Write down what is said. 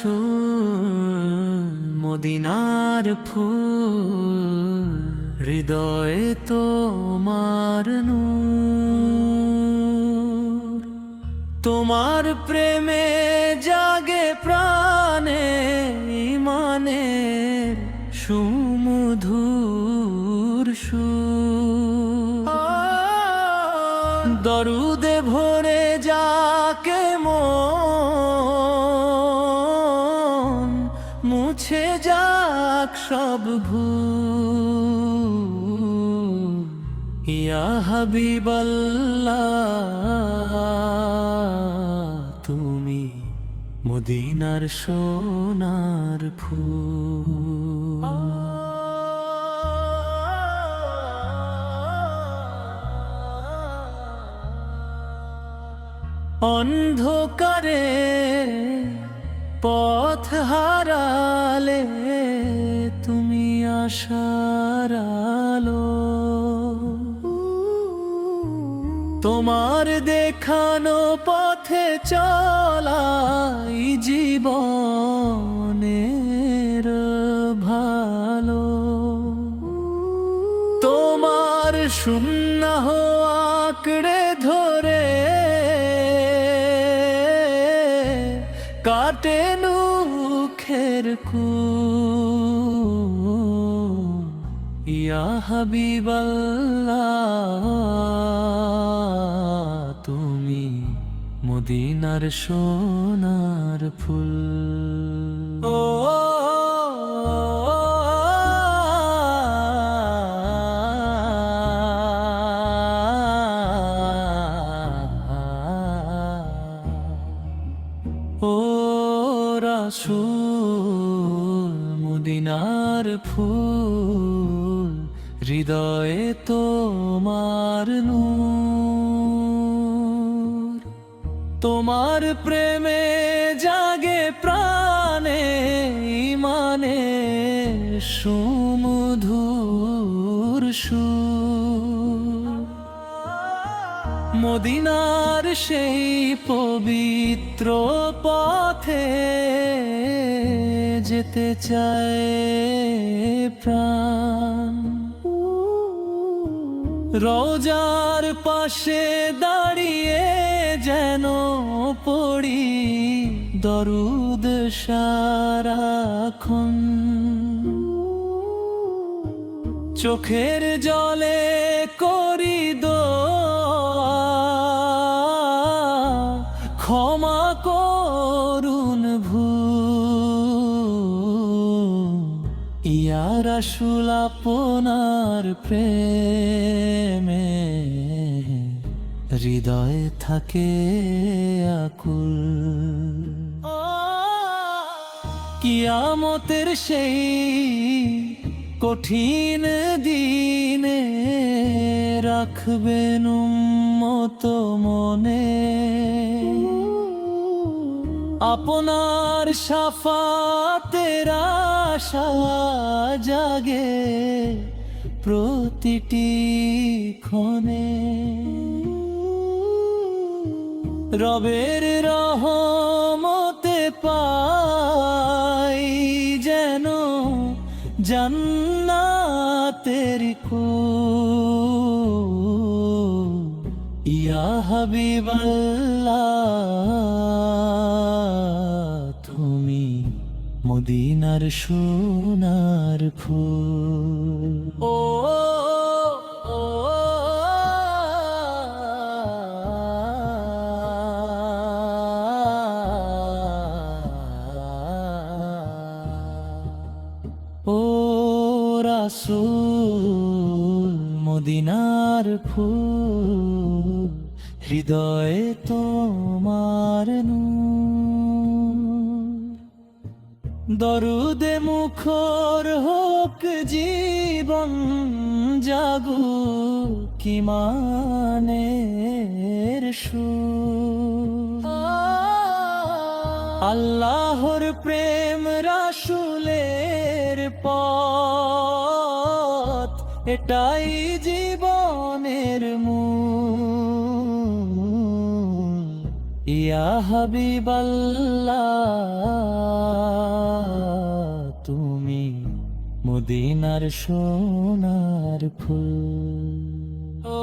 রাসূল মদিনার ফুল, হৃদয়ে তোমার নূর। তোমার প্রেমে জাগে প্রাণে ঈমানের সুমধুর সুর। দরুদে ভরে যাকে মন, মুছে যাক সব ভুল। ইয়া হাবিবাল্লাহ, তুমি মদিনার সোনার ফুল। অন্ধকারে পথ হারালে তুমি আশার আলো। তোমার দেখানো পথে চলাই জীবনের ভালো। তোমার সুন্নাহ আঁকড়ে ধরে কাটে দুঃখের কুল। ইয়া হাবিবাল্লাহ, তুমি মদিনার সোনার ফুল। ও ও রাসূল মদিনার ফুল, হৃদয়ে তোমার নূর। তোমার প্রেমে জাগে প্রাণে ঈমানের সুমধুর সুর। মদিনার সেই পবিত্র পথে যেতে চায় প্রাণ। রওজার পাশে দাঁড়িয়ে যেন পড়ি দরুদ সারাক্ষণ। চোখের জলে করি দোয়া, ক্ষমা করুন ভুল। ইয়া রাসূল আপনার প্রেমে হৃদয়ে থাকে আকুল। কিয়ামতের সেই কঠিন দিনে রাখবেন উম্মত মনে আপনার শাফাতের আশা জাগে প্রতিটি ক্ষণে। রবের রহমতে পাই যেন জান্নাতের কুল। ইয়া হাবিবাল্লাহ, তুমি মদিনার সোনার ফুল। ও ও রাসূল মদিনার ফুল, হৃদয়ে তোমার নূর। দরুদে মুখর হোক জীবন, জাগুক ঈমানের সুর। আল্লাহর প্রেম রাসূলের পথ, এটাই জীবনের মূল। ইয়া হাবিবাল্লাহ, মদিনার সোনার ফুল। ও